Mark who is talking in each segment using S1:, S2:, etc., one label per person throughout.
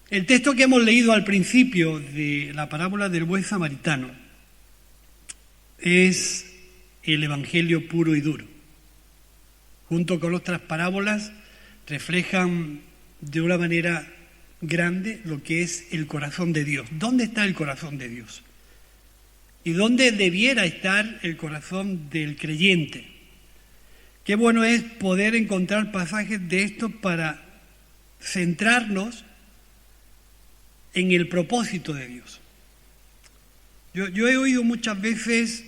S1: El texto que hemos leído al principio de la parábola del buen samaritano es el evangelio puro y duro. Junto con otras parábolas reflejan de una manera grande lo que es el corazón de Dios. ¿Dónde está el corazón de Dios? ¿Y dónde debiera estar el corazón del creyente? Qué bueno es poder encontrar pasajes de estos para centrarnos en el propósito de Dios. Yo he oído muchas veces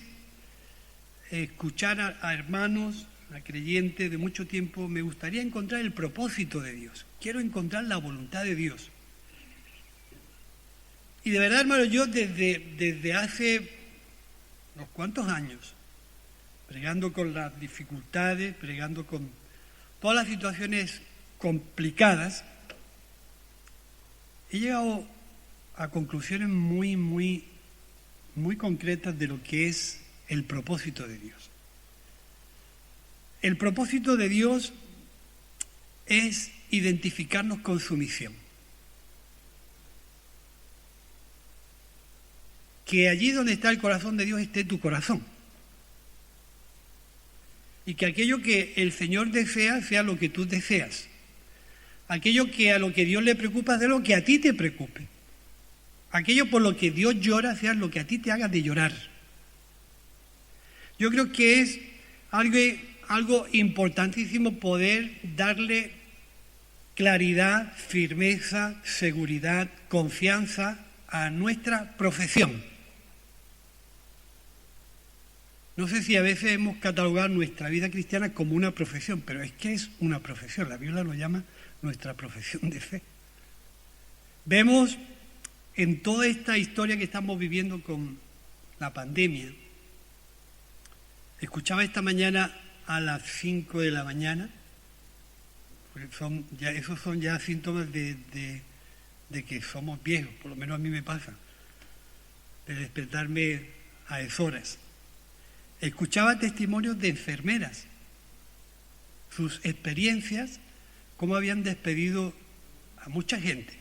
S1: escuchar a hermanos, a creyentes de mucho tiempo, me gustaría encontrar el propósito de Dios. Quiero encontrar la voluntad de Dios. Y de verdad, hermano, yo desde hace unos cuantos años, bregando con las dificultades, bregando con todas las situaciones complicadas, he llegado a conclusiones muy concretas de lo que es el propósito de Dios. El propósito de Dios es identificarnos con su misión. Que allí donde está el corazón de Dios esté tu corazón. Y que aquello que el Señor desea sea lo que tú deseas. Aquello que a lo que Dios le preocupa sea lo que a ti te preocupe. Aquello por lo que Dios llora sea lo que a ti te haga de llorar. Yo creo que es algo importantísimo poder darle claridad, firmeza, seguridad, confianza a nuestra profesión. No sé si a veces hemos catalogado nuestra vida cristiana como una profesión, pero es que es una profesión. La Biblia lo llama nuestra profesión de fe. Vemos en toda esta historia que estamos viviendo con la pandemia. Escuchaba esta mañana a las 5 de la mañana, porque esos son ya síntomas de que somos viejos, por lo menos a mí me pasa, de despertarme a deshoras. Escuchaba testimonios de enfermeras, sus experiencias, cómo habían despedido a mucha gente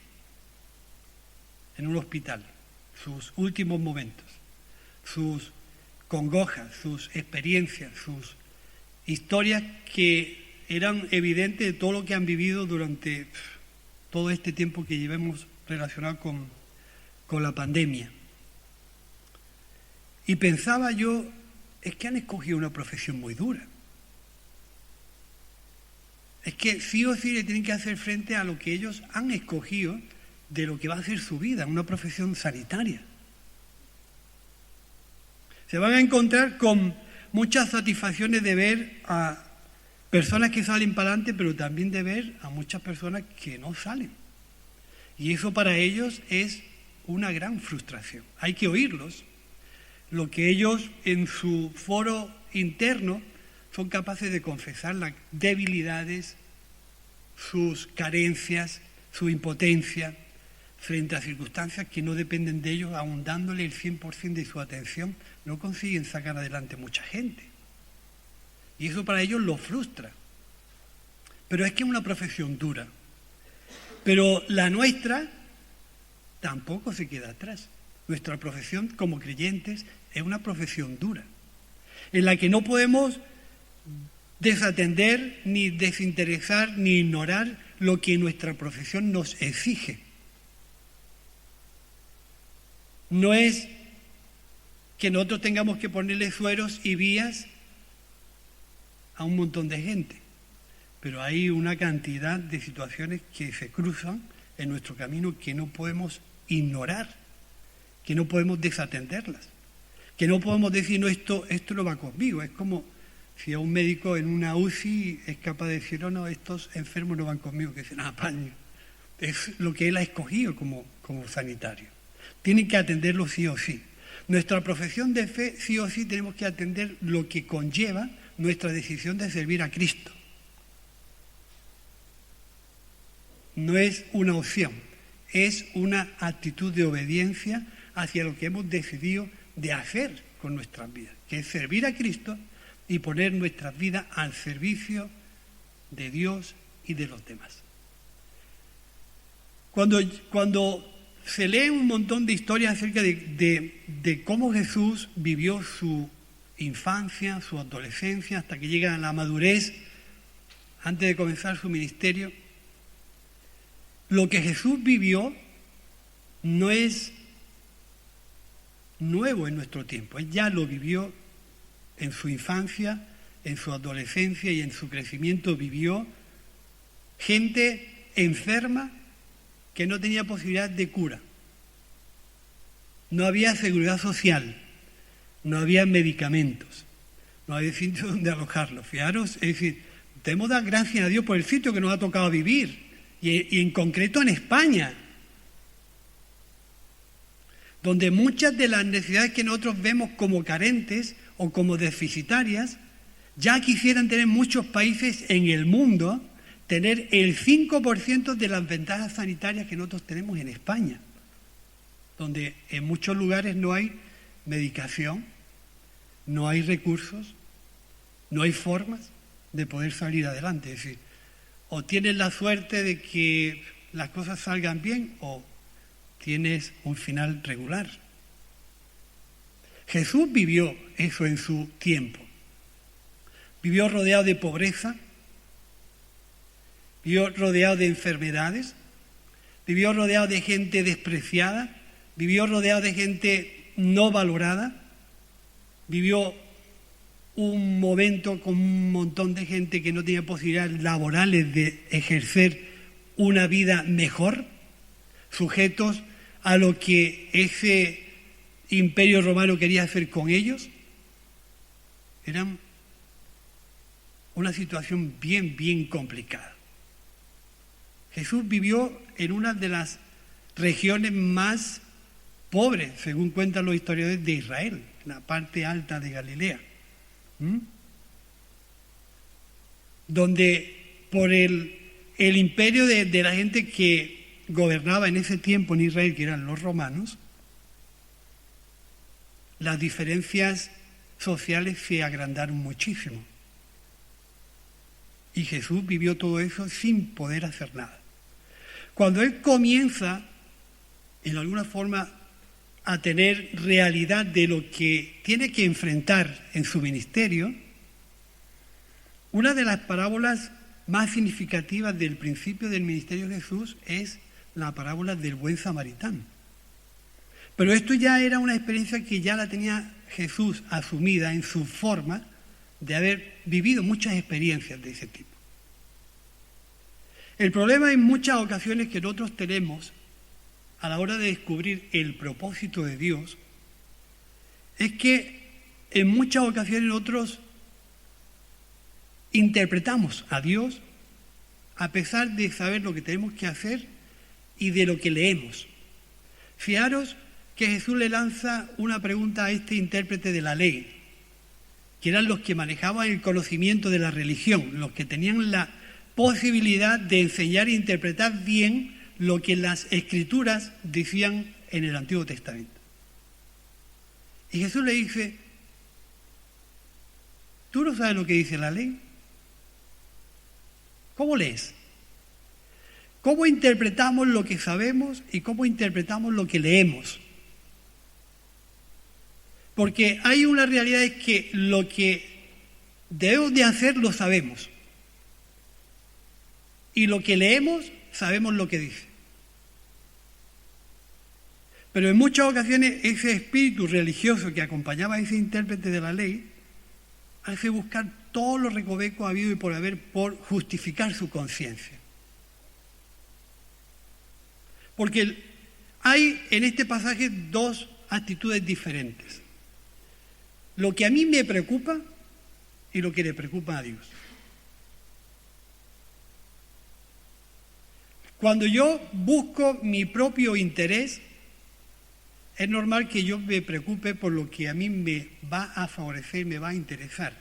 S1: en un hospital, sus últimos momentos, sus congojas, sus experiencias, sus historias que eran evidentes de todo lo que han vivido durante todo este tiempo que llevamos relacionado con la pandemia. Y pensaba yo, es que han escogido una profesión muy dura. Es que sí o sí le tienen que hacer frente a lo que ellos han escogido de lo que va a ser su vida, una profesión sanitaria. Se van a encontrar con muchas satisfacciones de ver a personas que salen para adelante, pero también de ver a muchas personas que no salen. Y eso para ellos es una gran frustración. Hay que oírlos. Lo que ellos en su foro interno son capaces de confesar las debilidades, sus carencias, su impotencia frente a circunstancias que no dependen de ellos, aun dándole el 100% de su atención, no consiguen sacar adelante mucha gente. Y eso para ellos los frustra. Pero es que es una profesión dura. Pero la nuestra tampoco se queda atrás. Nuestra profesión como creyentes es una profesión dura, en la que no podemos desatender, ni desinteresar, ni ignorar lo que nuestra profesión nos exige. No es que nosotros tengamos que ponerle sueros y vías a un montón de gente, pero hay una cantidad de situaciones que se cruzan en nuestro camino que no podemos ignorar, que no podemos desatenderlas, que no podemos decir, no, esto no va conmigo. Es como si a un médico en una UCI es capaz de decir, no, estos enfermos no van conmigo, que dicen, paño. Es lo que él ha escogido como sanitario. Tienen que atenderlo sí o sí. Nuestra profesión de fe, sí o sí, tenemos que atender lo que conlleva nuestra decisión de servir a Cristo. No es una opción, es una actitud de obediencia hacia lo que hemos decidido de hacer con nuestras vidas, que es servir a Cristo y poner nuestras vidas al servicio de Dios y de los demás. Cuando se lee un montón de historias acerca de cómo Jesús vivió su infancia, su adolescencia, hasta que llega a la madurez, antes de comenzar su ministerio, lo que Jesús vivió no es nuevo en nuestro tiempo. Él ya lo vivió en su infancia, en su adolescencia y en su crecimiento. Vivió gente enferma que no tenía posibilidad de cura. No había seguridad social, no había medicamentos, no había sitio donde alojarlos. Fijaros, es decir, debemos dar gracias a Dios por el sitio que nos ha tocado vivir, y en concreto en España, donde muchas de las necesidades que nosotros vemos como carentes o como deficitarias, ya quisieran tener muchos países en el mundo tener el 5% de las ventajas sanitarias que nosotros tenemos en España, donde en muchos lugares no hay medicación, no hay recursos, no hay formas de poder salir adelante. Es decir, o tienes la suerte de que las cosas salgan bien o tienes un final regular. Jesús vivió eso en su tiempo. Vivió rodeado de pobreza, vivió rodeado de enfermedades, vivió rodeado de gente despreciada, vivió rodeado de gente no valorada, vivió un momento con un montón de gente que no tenía posibilidades laborales de ejercer una vida mejor, sujetos a lo que ese imperio romano quería hacer con ellos. Era una situación bien complicada. Jesús vivió en una de las regiones más pobres, según cuentan los historiadores, de Israel, la parte alta de Galilea, donde por el imperio de la gente que gobernaba en ese tiempo en Israel, que eran los romanos, las diferencias sociales se agrandaron muchísimo. Y Jesús vivió todo eso sin poder hacer nada. Cuando Él comienza, en alguna forma, a tener realidad de lo que tiene que enfrentar en su ministerio, una de las parábolas más significativas del principio del ministerio de Jesús es la parábola del buen samaritano. Pero esto ya era una experiencia que ya la tenía Jesús asumida en su forma de haber vivido muchas experiencias de ese tipo. El problema en muchas ocasiones que nosotros tenemos a la hora de descubrir el propósito de Dios es que en muchas ocasiones nosotros interpretamos a Dios a pesar de saber lo que tenemos que hacer y de lo que leemos. Fijaros que Jesús le lanza una pregunta a este intérprete de la ley, que eran los que manejaban el conocimiento de la religión, los que tenían la posibilidad de enseñar e interpretar bien lo que las Escrituras decían en el Antiguo Testamento. Y Jesús le dice: ¿tú no sabes lo que dice la ley? ¿Cómo lees? ¿Cómo interpretamos lo que sabemos y cómo interpretamos lo que leemos? Porque hay una realidad, es que lo que debemos de hacer lo sabemos. Y lo que leemos, sabemos lo que dice. Pero en muchas ocasiones ese espíritu religioso que acompañaba a ese intérprete de la ley hace buscar todos los recovecos habidos y por haber por justificar su conciencia. Porque hay en este pasaje dos actitudes diferentes. Lo que a mí me preocupa y lo que le preocupa a Dios. Cuando yo busco mi propio interés, es normal que yo me preocupe por lo que a mí me va a favorecer, me va a interesar.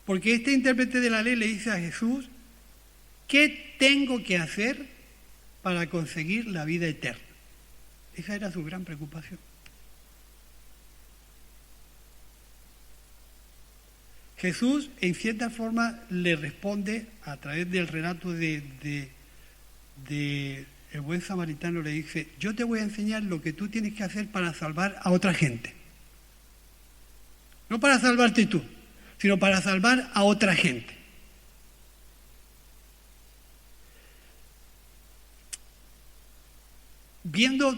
S1: Porque este intérprete de la ley le dice a Jesús: ¿qué tengo que hacer para conseguir la vida eterna? Esa era su gran preocupación. Jesús, en cierta forma, le responde a través del relato de el buen samaritano le dice, yo te voy a enseñar lo que tú tienes que hacer para salvar a otra gente. No para salvarte tú, sino para salvar a otra gente. Viendo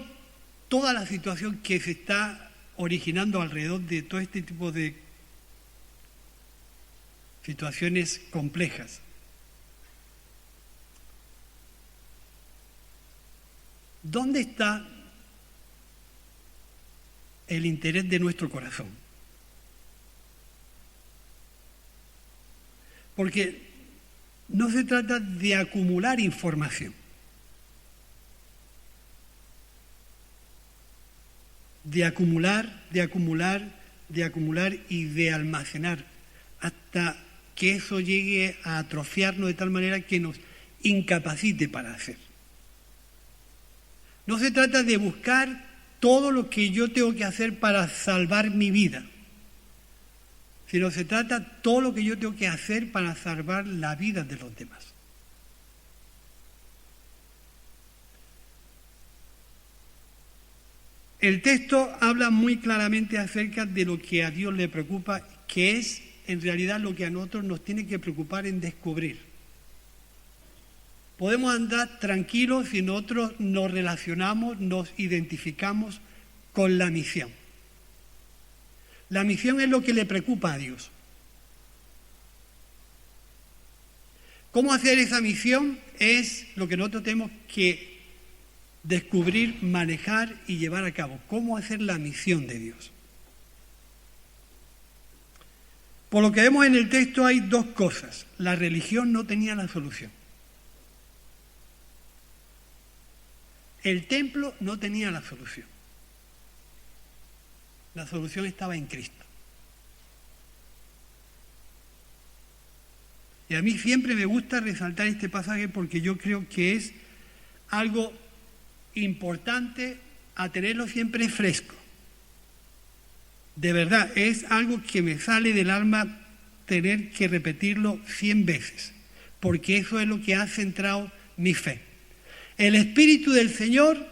S1: toda la situación que se está originando alrededor de todo este tipo de situaciones complejas, ¿dónde está el interés de nuestro corazón? Porque no se trata de acumular información, de acumular y de almacenar hasta que eso llegue a atrofiarnos de tal manera que nos incapacite para hacer. No se trata de buscar todo lo que yo tengo que hacer para salvar mi vida, sino se trata de todo lo que yo tengo que hacer para salvar la vida de los demás. El texto habla muy claramente acerca de lo que a Dios le preocupa, que es en realidad lo que a nosotros nos tiene que preocupar en descubrir. Podemos andar tranquilos si nosotros nos relacionamos, nos identificamos con la misión. La misión es lo que le preocupa a Dios. ¿Cómo hacer esa misión? Es lo que nosotros tenemos que descubrir, manejar y llevar a cabo. ¿Cómo hacer la misión de Dios? Por lo que vemos en el texto hay dos cosas. La religión no tenía la solución. El templo no tenía la solución. La solución estaba en Cristo. Y a mí siempre me gusta resaltar este pasaje porque yo creo que es algo importante a tenerlo siempre fresco. De verdad, es algo que me sale del alma tener que repetirlo 100 veces, porque eso es lo que ha centrado mi fe. El Espíritu del Señor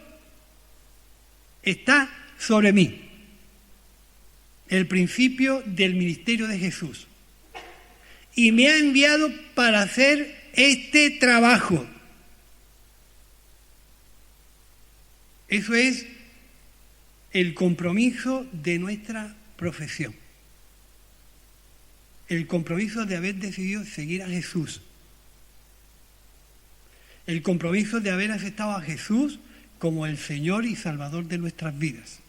S1: está sobre mí. El principio del ministerio de Jesús. Y me ha enviado para hacer este trabajo. Eso es el compromiso de nuestra profesión. El compromiso de haber decidido seguir a Jesús. El compromiso de haber aceptado a Jesús como el Señor y Salvador de nuestras vidas.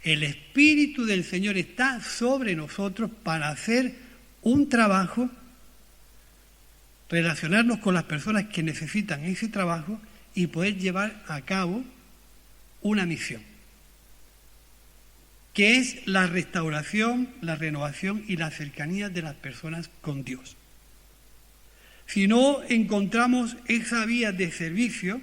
S1: El Espíritu del Señor está sobre nosotros para hacer un trabajo, relacionarnos con las personas que necesitan ese trabajo y poder llevar a cabo una misión, que es la restauración, la renovación y la cercanía de las personas con Dios. Si no encontramos esa vía de servicio,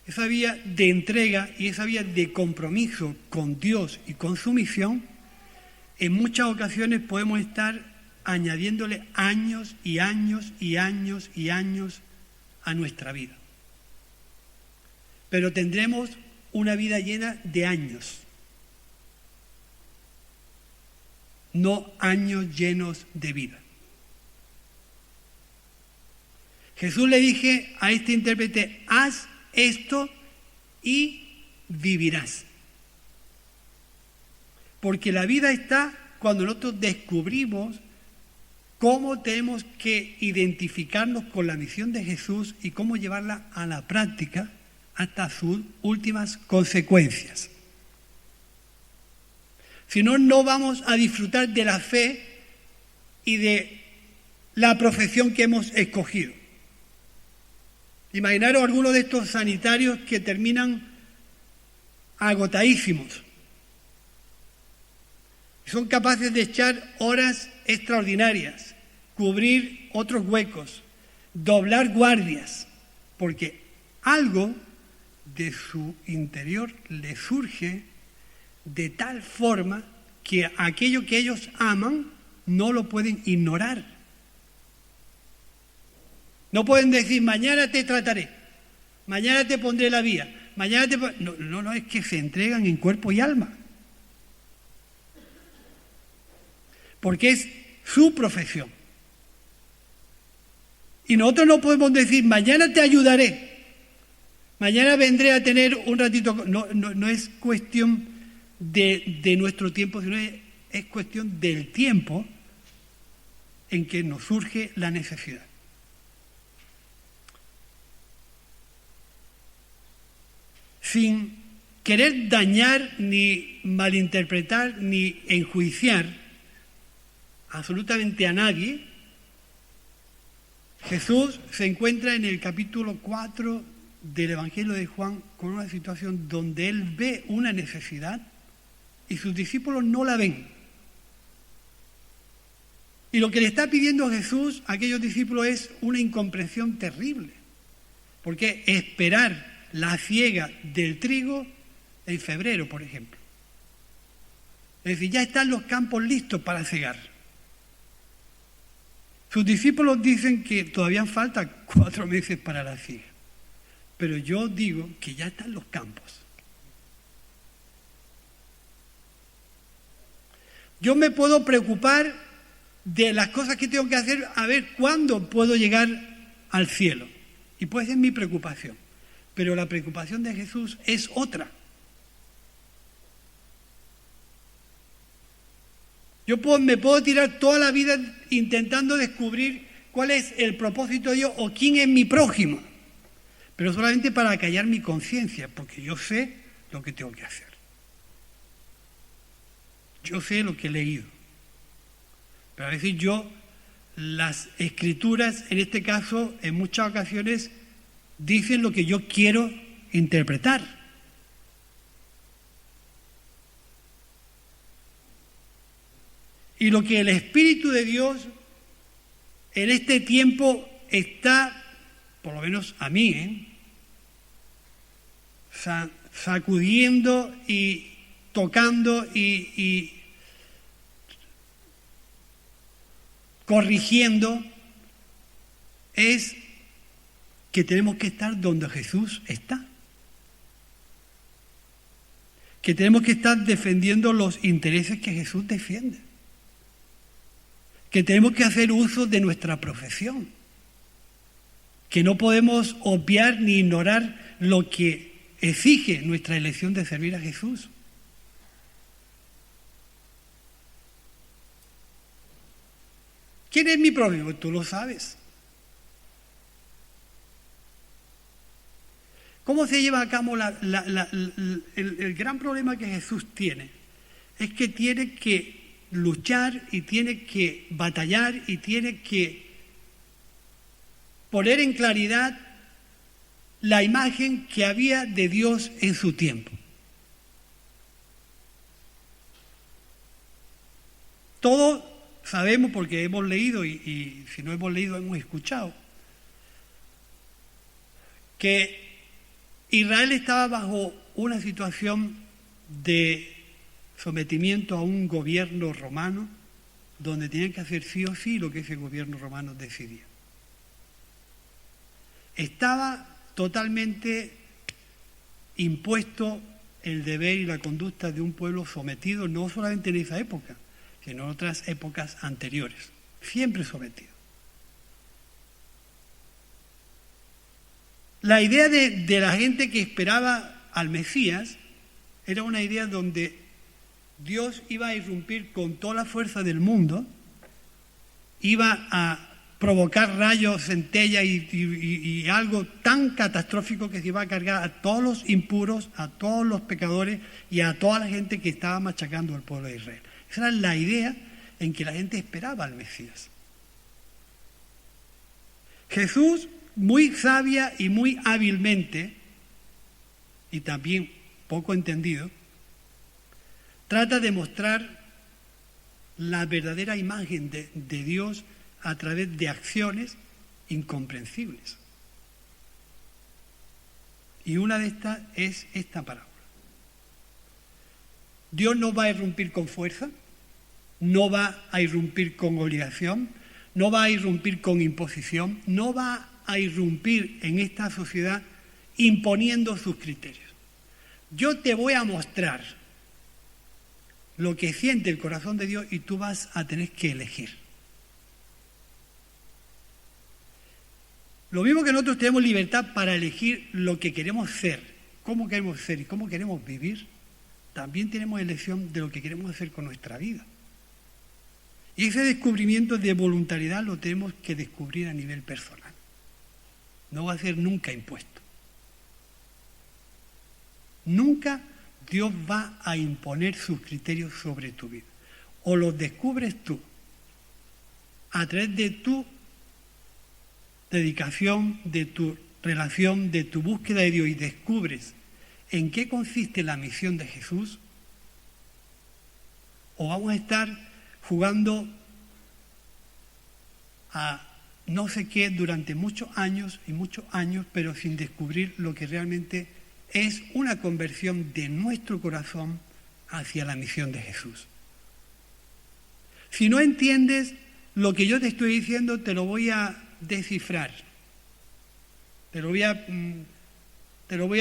S1: esa vía de entrega y esa vía de compromiso con Dios y con su misión, en muchas ocasiones podemos estar añadiéndole años y años y años y años a nuestra vida. Pero tendremos una vida llena de años, no años llenos de vida. Jesús le dije a este intérprete, haz esto y vivirás. Porque la vida está cuando nosotros descubrimos cómo tenemos que identificarnos con la misión de Jesús y cómo llevarla a la práctica hasta sus últimas consecuencias. Si no, no vamos a disfrutar de la fe y de la profesión que hemos escogido. Imaginaros algunos de estos sanitarios que terminan agotadísimos. Son capaces de echar horas extraordinarias, cubrir otros huecos, doblar guardias, porque algo de su interior le surge de tal forma que aquello que ellos aman no lo pueden ignorar. No pueden decir, mañana te trataré, mañana te pondré la vía, mañana te... No, es que se entregan en cuerpo y alma. Porque es su profesión. Y nosotros no podemos decir, mañana te ayudaré, mañana vendré a tener un ratito... No es cuestión de nuestro tiempo, sino es cuestión del tiempo en que nos surge la necesidad. Sin querer dañar, ni malinterpretar, ni enjuiciar absolutamente a nadie, Jesús se encuentra en el capítulo 4 del Evangelio de Juan con una situación donde él ve una necesidad y sus discípulos no la ven. Y lo que le está pidiendo Jesús a aquellos discípulos es una incomprensión terrible, porque esperar la siega del trigo en febrero, por ejemplo. Es decir, ya están los campos listos para cegar. Sus discípulos dicen que todavía falta 4 meses para la siega, pero yo digo que ya están los campos. Yo me puedo preocupar de las cosas que tengo que hacer, a ver cuándo puedo llegar al cielo. Y puede ser mi preocupación. Pero la preocupación de Jesús es otra. Yo me puedo tirar toda la vida intentando descubrir cuál es el propósito de Dios o quién es mi prójimo, pero solamente para callar mi conciencia, porque yo sé lo que tengo que hacer. Yo sé lo que he leído. Pero a veces las escrituras, en este caso, en muchas ocasiones, dicen lo que yo quiero interpretar. Y lo que el Espíritu de Dios en este tiempo está, por lo menos a mí, sacudiendo y tocando y corrigiendo, es que tenemos que estar donde Jesús está. Que tenemos que estar defendiendo los intereses que Jesús defiende. Que tenemos que hacer uso de nuestra profesión. Que no podemos obviar ni ignorar lo que exige nuestra elección de servir a Jesús. ¿Quién es mi prójimo? Tú lo sabes. ¿Cómo se lleva a cabo el gran problema que Jesús tiene? Es que tiene que luchar y tiene que batallar y tiene que poner en claridad la imagen que había de Dios en su tiempo. Todos sabemos, porque hemos leído y si no hemos leído hemos escuchado, que Israel estaba bajo una situación de sometimiento a un gobierno romano donde tenían que hacer sí o sí lo que ese gobierno romano decidía. Estaba totalmente impuesto el deber y la conducta de un pueblo sometido, no solamente en esa época, sino en otras épocas anteriores, siempre sometido. La idea de la gente que esperaba al Mesías era una idea donde Dios iba a irrumpir con toda la fuerza del mundo, iba a provocar rayos, centellas y algo tan catastrófico que se iba a cargar a todos los impuros, a todos los pecadores y a toda la gente que estaba machacando al pueblo de Israel. Esa era la idea en que la gente esperaba al Mesías. Jesús, muy sabia y muy hábilmente, y también poco entendido, trata de mostrar la verdadera imagen de Dios a través de acciones incomprensibles. Y una de estas es esta parábola. Dios no va a irrumpir con fuerza, no va a irrumpir con obligación, no va a irrumpir con imposición, no va a irrumpir en esta sociedad imponiendo sus criterios. Yo te voy a mostrar lo que siente el corazón de Dios y tú vas a tener que elegir. Lo mismo que nosotros tenemos libertad para elegir lo que queremos ser, cómo queremos ser y cómo queremos vivir, también tenemos elección de lo que queremos hacer con nuestra vida. Y ese descubrimiento de voluntariedad lo tenemos que descubrir a nivel personal. No va a ser nunca impuesto. Nunca Dios va a imponer sus criterios sobre tu vida. O los descubres tú a través de tu dedicación, de tu relación, de tu búsqueda de Dios y descubres en qué consiste la misión de Jesús, o vamos a estar jugando a no sé qué durante muchos años, pero sin descubrir lo que realmente es una conversión de nuestro corazón hacia la misión de Jesús. Si no entiendes lo que yo te estoy diciendo, te lo voy a descifrar, te lo voy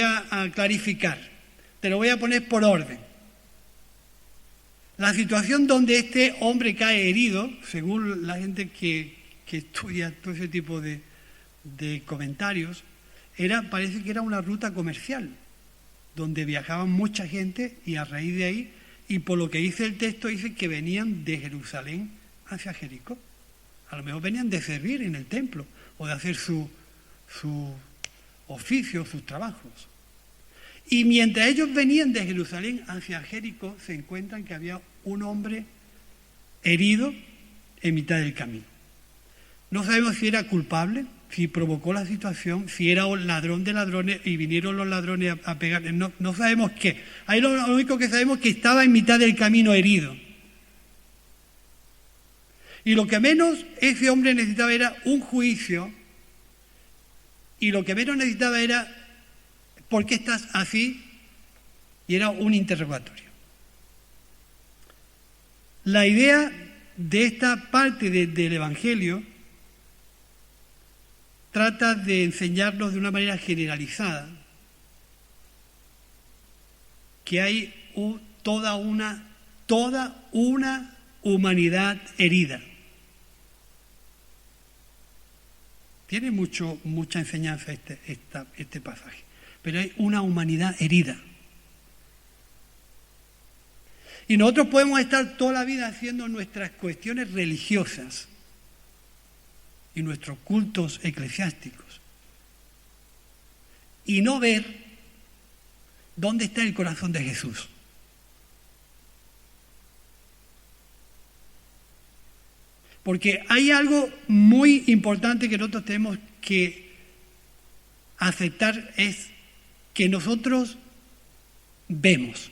S1: a clarificar, te lo voy a poner por orden. La situación donde este hombre cae herido, según la gente que estudia todo ese tipo de comentarios, parece que era una ruta comercial, donde viajaban mucha gente y a raíz de ahí, y por lo que dice el texto, dice que venían de Jerusalén hacia Jericó. A lo mejor venían de servir en el templo o de hacer su oficio, sus trabajos. Y mientras ellos venían de Jerusalén hacia Jericó, se encuentran que había un hombre herido en mitad del camino. No sabemos si era culpable, si provocó la situación, si era un ladrón de ladrones y vinieron los ladrones a pegarle. No sabemos qué. Ahí lo único que sabemos es que estaba en mitad del camino herido. Y lo que menos ese hombre necesitaba era un juicio, y lo que menos necesitaba era ¿por qué estás así? Y era un interrogatorio. La idea de esta parte del Evangelio trata de enseñarnos de una manera generalizada que hay toda una humanidad herida. Tiene mucha enseñanza este pasaje, pero hay una humanidad herida. Y nosotros podemos estar toda la vida haciendo nuestras cuestiones religiosas y nuestros cultos eclesiásticos y no ver dónde está el corazón de Jesús. Porque hay algo muy importante que nosotros tenemos que aceptar, es que nosotros vemos,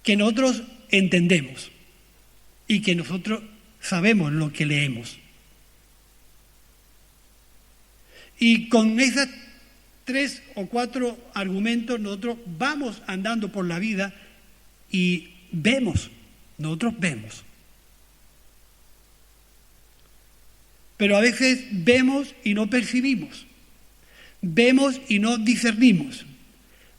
S1: que nosotros entendemos y que nosotros sabemos lo que leemos. Y con esos 3 o 4 argumentos nosotros vamos andando por la vida y nosotros vemos. Pero a veces vemos y no percibimos, vemos y no discernimos,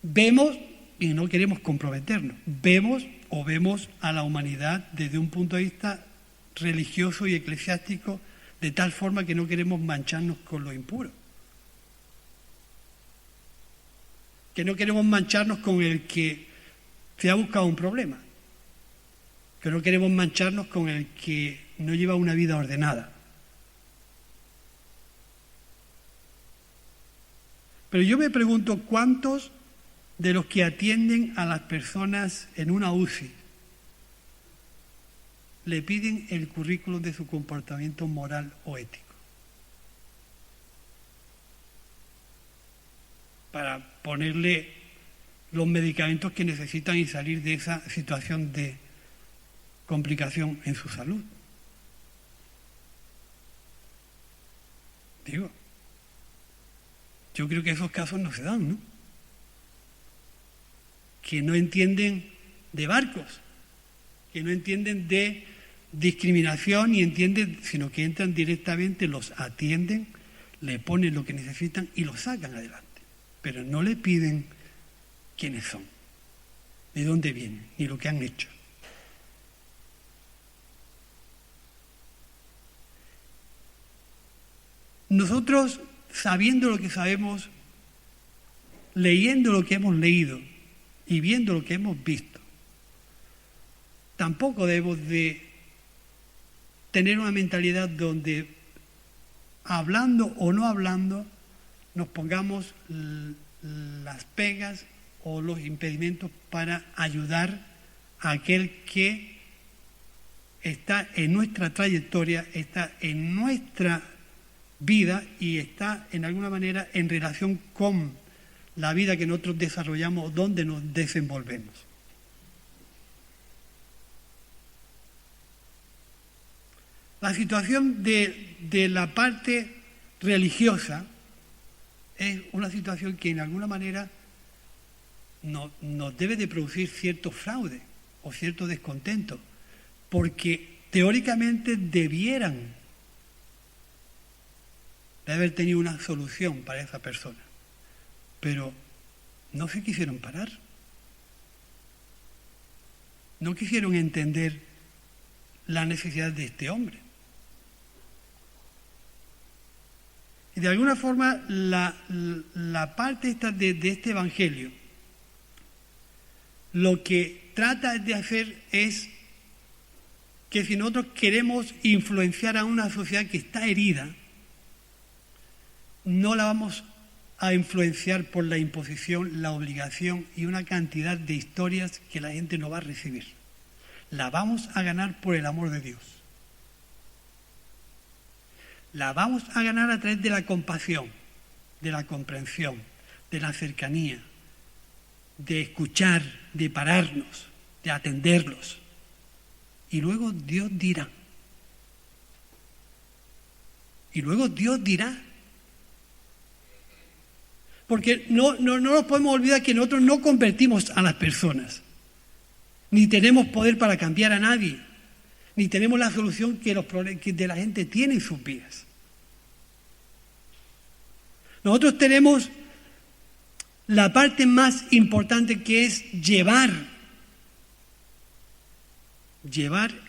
S1: vemos y no queremos comprometernos, vemos a la humanidad desde un punto de vista religioso y eclesiástico de tal forma que no queremos mancharnos con lo impuro, que no queremos mancharnos con el que se ha buscado un problema, que no queremos mancharnos con el que no lleva una vida ordenada. Pero yo me pregunto, ¿cuántos de los que atienden a las personas en una UCI le piden el currículum de su comportamiento moral o ético para ponerle los medicamentos que necesitan y salir de esa situación de complicación en su salud? Digo, yo creo que esos casos no se dan, ¿no? Que no entienden de barcos, que no entienden de discriminación ni entienden, sino que entran directamente, los atienden, le ponen lo que necesitan y los sacan adelante. pero no le piden quiénes son, de dónde vienen, ni lo que han hecho. Nosotros, sabiendo lo que sabemos, leyendo lo que hemos leído y viendo lo que hemos visto, tampoco debemos de tener una mentalidad donde, hablando o no hablando, nos pongamos las pegas o los impedimentos para ayudar a aquel que está en nuestra trayectoria, está en nuestra vida y está en alguna manera en relación con la vida que nosotros desarrollamos, donde nos desenvolvemos. La situación de la parte religiosa es una situación que en alguna manera nos debe de producir cierto fraude o cierto descontento, porque teóricamente debieran de haber tenido una solución para esa persona, pero no se quisieron parar, no quisieron entender la necesidad de este hombre. Y de alguna forma la parte esta de este evangelio lo que trata de hacer es que si nosotros queremos influenciar a una sociedad que está herida, no la vamos a influenciar por la imposición, la obligación y una cantidad de historias que la gente no va a recibir. La vamos a ganar por el amor de Dios. La vamos a ganar a través de la compasión, de la comprensión, de la cercanía, de escuchar, de pararnos, de atenderlos. Y luego Dios dirá. Y luego Dios dirá. Porque no nos podemos olvidar que nosotros no convertimos a las personas. Ni tenemos poder para cambiar a nadie. Ni tenemos la solución que los problemas de la gente tiene en sus vidas. Nosotros tenemos la parte más importante, que es llevar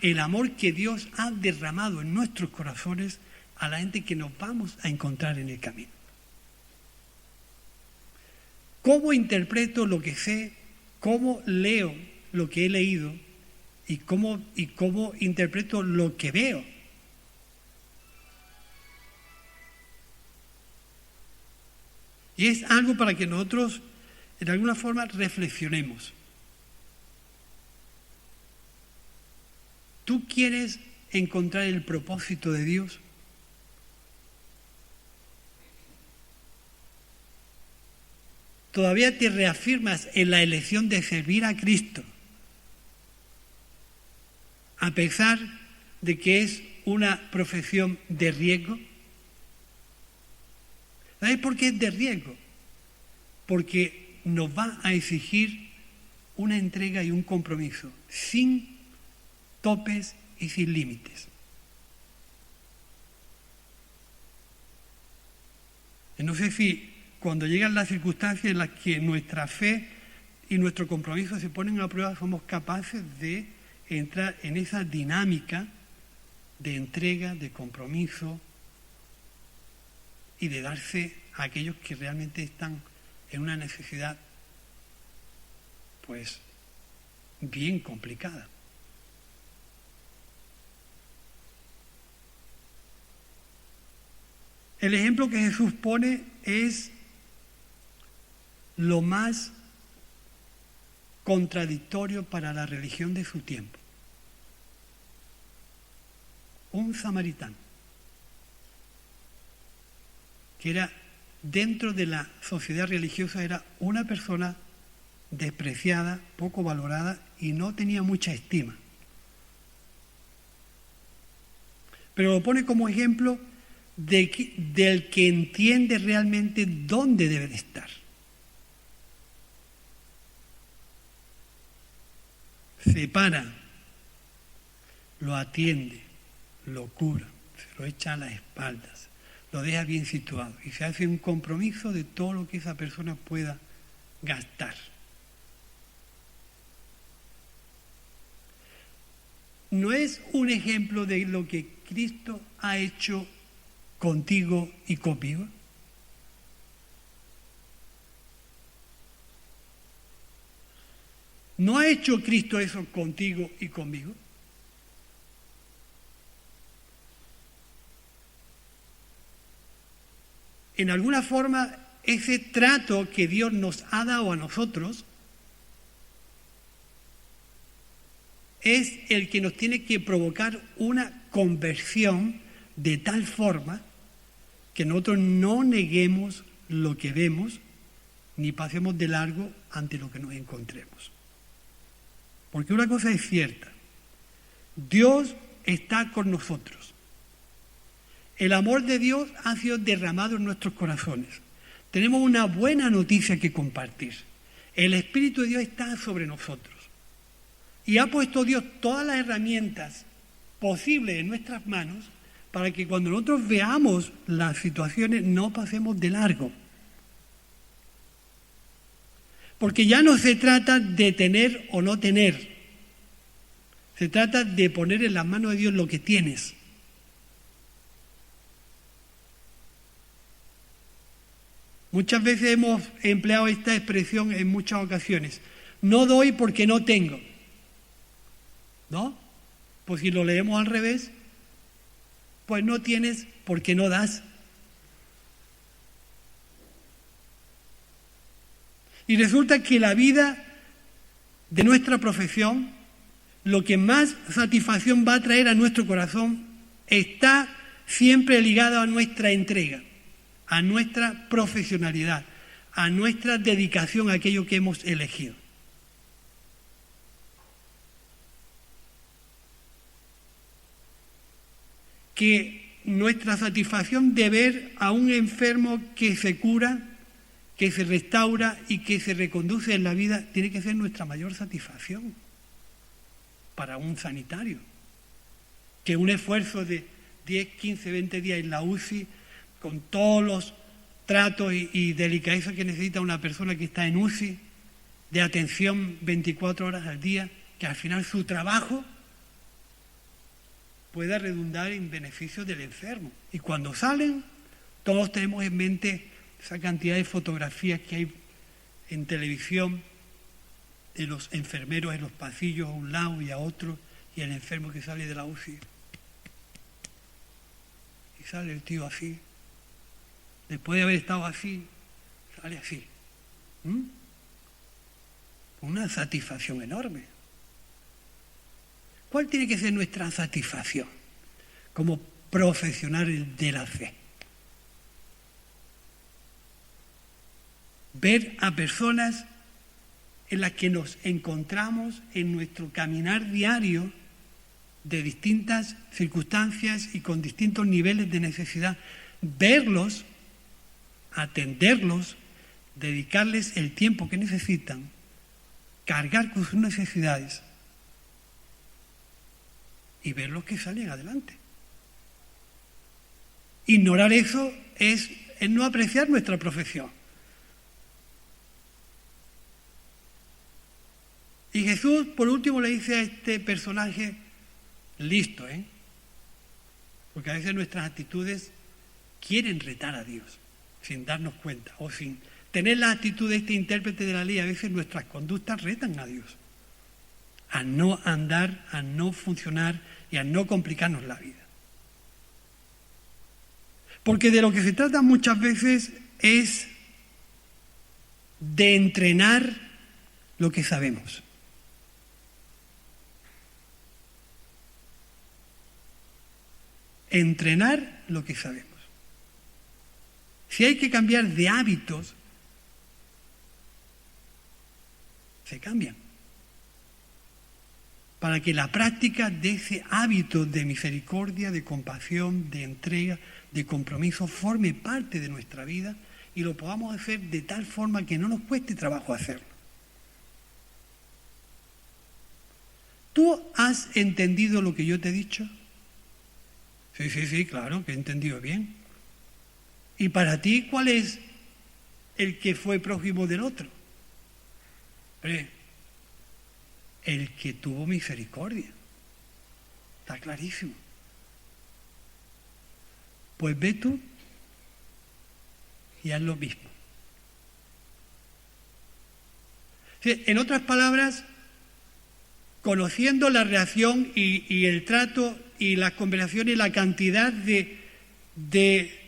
S1: el amor que Dios ha derramado en nuestros corazones a la gente que nos vamos a encontrar en el camino. ¿Cómo interpreto lo que sé? ¿Cómo leo lo que he leído? ¿Y cómo interpreto lo que veo? Y es algo para que nosotros, de alguna forma, reflexionemos. ¿Tú quieres encontrar el propósito de Dios? ¿Todavía te reafirmas en la elección de servir a Cristo, a pesar de que es una profesión de riesgo? ¿Sabes por qué es de riesgo? Porque nos va a exigir una entrega y un compromiso sin topes y sin límites. No sé si cuando llegan las circunstancias en las que nuestra fe y nuestro compromiso se ponen a prueba, somos capaces de entrar en esa dinámica de entrega, de compromiso y de darse a aquellos que realmente están en una necesidad, pues, bien complicada. El ejemplo que Jesús pone es lo más contradictorio para la religión de su tiempo. Un samaritano, que era, dentro de la sociedad religiosa, era una persona despreciada, poco valorada y no tenía mucha estima. Pero lo pone como ejemplo del que entiende realmente dónde debe de estar. Se para, lo atiende, lo cura, se lo echa a las espaldas, lo deja bien situado y se hace un compromiso de todo lo que esa persona pueda gastar. ¿No es un ejemplo de lo que Cristo ha hecho contigo y conmigo? ¿No ha hecho Cristo eso contigo y conmigo? En alguna forma, ese trato que Dios nos ha dado a nosotros es el que nos tiene que provocar una conversión de tal forma que nosotros no neguemos lo que vemos ni pasemos de largo ante lo que nos encontremos. Porque una cosa es cierta, Dios está con nosotros. El amor de Dios ha sido derramado en nuestros corazones. Tenemos una buena noticia que compartir. El Espíritu de Dios está sobre nosotros. Y ha puesto Dios todas las herramientas posibles en nuestras manos para que cuando nosotros veamos las situaciones no pasemos de largo. Porque ya no se trata de tener o no tener. Se trata de poner en las manos de Dios lo que tienes. Muchas veces hemos empleado esta expresión en muchas ocasiones. No doy porque no tengo. ¿No? Pues si lo leemos al revés, pues no tienes porque no das. Y resulta que la vida de nuestra profesión, lo que más satisfacción va a traer a nuestro corazón, está siempre ligado a nuestra entrega, a nuestra profesionalidad, a nuestra dedicación a aquello que hemos elegido. Que nuestra satisfacción de ver a un enfermo que se cura, que se restaura y que se reconduce en la vida, tiene que ser nuestra mayor satisfacción para un sanitario. Que un esfuerzo de 10, 15, 20 días en la UCI, con todos los tratos y delicadeza que necesita una persona que está en UCI, de atención 24 horas al día, que al final su trabajo pueda redundar en beneficio del enfermo. Y cuando salen, todos tenemos en mente esa cantidad de fotografías que hay en televisión de los enfermeros en los pasillos a un lado y a otro, y el enfermo que sale de la UCI. Y sale el tío así. Después de haber estado así, sale así. Una satisfacción enorme. ¿Cuál tiene que ser nuestra satisfacción como profesionales de la fe? Ver a personas en las que nos encontramos en nuestro caminar diario de distintas circunstancias y con distintos niveles de necesidad. Verlos, atenderlos, dedicarles el tiempo que necesitan, cargar con sus necesidades y verlos que salen adelante. Ignorar eso es no apreciar nuestra profesión. Y Jesús, por último, le dice a este personaje, listo, porque a veces nuestras actitudes quieren retar a Dios, sin darnos cuenta, o sin tener la actitud de este intérprete de la ley. A veces nuestras conductas retan a Dios a no andar, a no funcionar y a no complicarnos la vida. Porque de lo que se trata muchas veces es de entrenar lo que sabemos. Entrenar lo que sabemos. Si hay que cambiar de hábitos, se cambian. Para que la práctica de ese hábito de misericordia, de compasión, de entrega, de compromiso forme parte de nuestra vida y lo podamos hacer de tal forma que no nos cueste trabajo hacerlo. ¿Tú has entendido lo que yo te he dicho? Sí, claro, que he entendido bien. Y para ti, ¿cuál es el que fue prójimo del otro? El que tuvo misericordia. Está clarísimo. Pues ve tú y haz lo mismo. En otras palabras, conociendo la reacción y el trato y las conversaciones, la cantidad de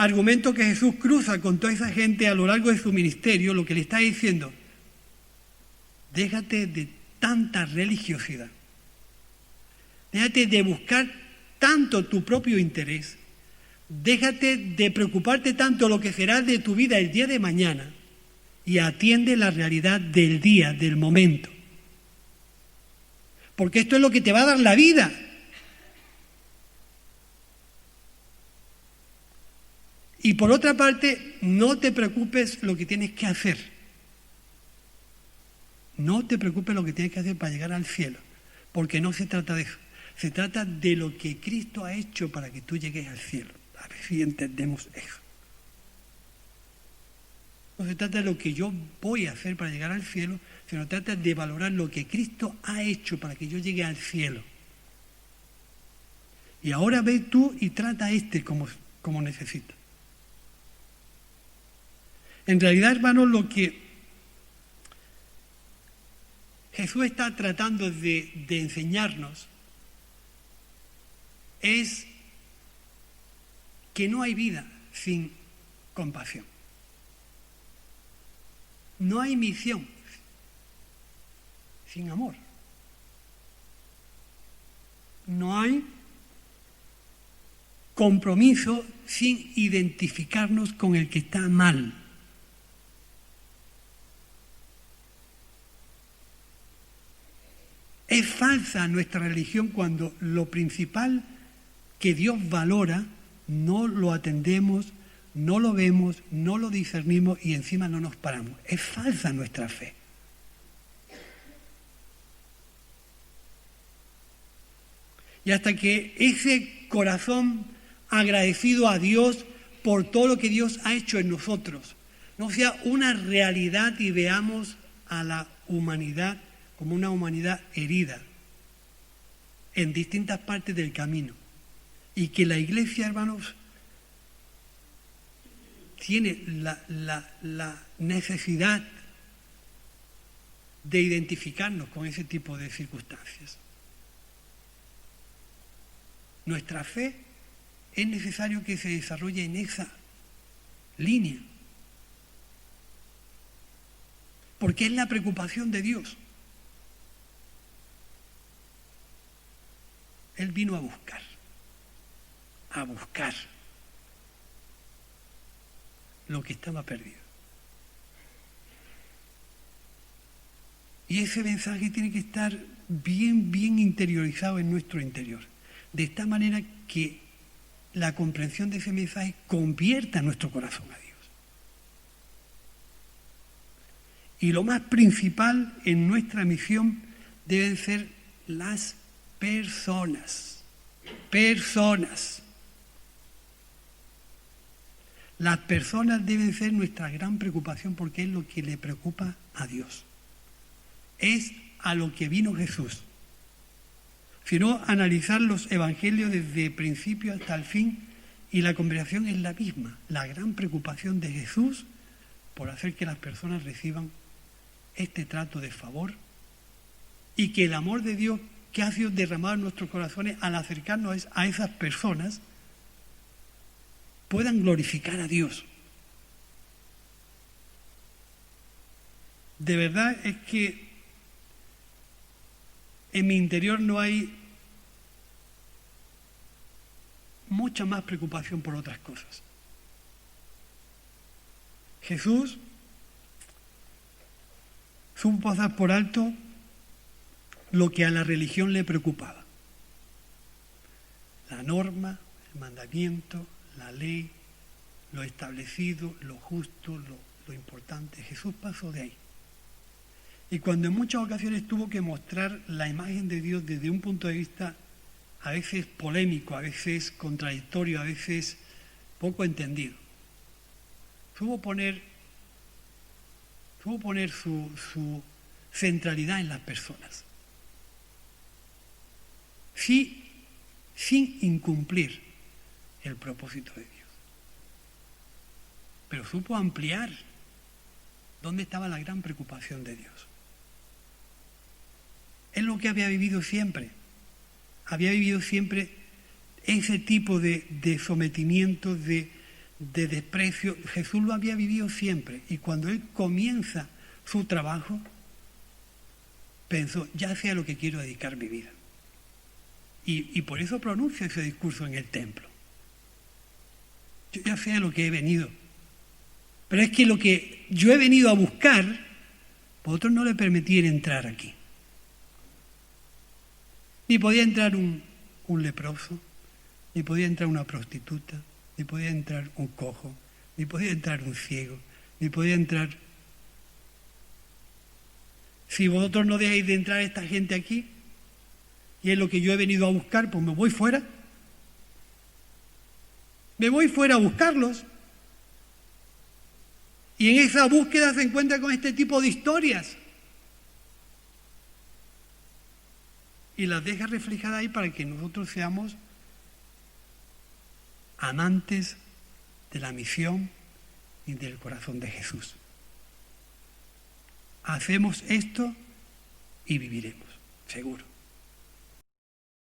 S1: argumentos que Jesús cruza con toda esa gente a lo largo de su ministerio, lo que le está diciendo, déjate de tanta religiosidad, déjate de buscar tanto tu propio interés, déjate de preocuparte tanto lo que será de tu vida el día de mañana y atiende la realidad del día, del momento. Porque esto es lo que te va a dar la vida. Y por otra parte, no te preocupes lo que tienes que hacer. No te preocupes lo que tienes que hacer para llegar al cielo, porque no se trata de eso. Se trata de lo que Cristo ha hecho para que tú llegues al cielo. A ver si entendemos eso. No se trata de lo que yo voy a hacer para llegar al cielo, sino trata de valorar lo que Cristo ha hecho para que yo llegue al cielo. Y ahora ve tú y trata a este como necesita. En realidad, hermanos, lo que Jesús está tratando de enseñarnos es que no hay vida sin compasión. No hay misión sin amor. No hay compromiso sin identificarnos con el que está mal. Es falsa nuestra religión cuando lo principal que Dios valora no lo atendemos, no lo vemos, no lo discernimos y encima no nos paramos. Es falsa nuestra fe. Y hasta que ese corazón agradecido a Dios por todo lo que Dios ha hecho en nosotros no sea una realidad y veamos a la humanidad como una humanidad herida en distintas partes del camino. Y que la Iglesia, hermanos, tiene la necesidad de identificarnos con ese tipo de circunstancias. Nuestra fe es necesario que se desarrolle en esa línea, porque es la preocupación de Dios. Él vino a buscar lo que estaba perdido. Y ese mensaje tiene que estar bien interiorizado en nuestro interior, de esta manera que la comprensión de ese mensaje convierta nuestro corazón a Dios. Y lo más principal en nuestra misión deben ser las personas. Las personas deben ser nuestra gran preocupación porque es lo que le preocupa a Dios. Es a lo que vino Jesús. Si no, analizar los evangelios desde principio hasta el fin y la conversación es la misma. La gran preocupación de Jesús por hacer que las personas reciban este trato de favor y que el amor de Dios que ha sido derramado en nuestros corazones al acercarnos a esas personas puedan glorificar a Dios. De verdad es que en mi interior no hay mucha más preocupación por otras cosas. Jesús supo pasar por alto lo que a la religión le preocupaba. La norma, el mandamiento, la ley, lo establecido, lo justo, lo importante. Jesús pasó de ahí. Y cuando en muchas ocasiones tuvo que mostrar la imagen de Dios desde un punto de vista a veces polémico, a veces contradictorio, a veces poco entendido. Supo poner su centralidad en las personas. Sí, sin incumplir el propósito de Dios. Pero supo ampliar dónde estaba la gran preocupación de Dios. Es lo que había vivido siempre. Había vivido siempre ese tipo de sometimiento, de desprecio. Jesús lo había vivido siempre. Y cuando Él comienza su trabajo, pensó, ya sé a lo que quiero dedicar mi vida. Y por eso pronuncia ese discurso en el templo. Yo ya sé a lo que he venido. Pero es que lo que yo he venido a buscar, vosotros no le permitían entrar aquí. Ni podía entrar un leproso, ni podía entrar una prostituta, ni podía entrar un cojo, ni podía entrar un ciego, ni podía entrar... Si vosotros no dejáis de entrar esta gente aquí, y es lo que yo he venido a buscar, pues me voy fuera. Me voy fuera a buscarlos. Y en esa búsqueda se encuentra con este tipo de historias. Y las deja reflejadas ahí para que nosotros seamos amantes de la misión y del corazón de Jesús. Hacemos esto y viviremos, seguro.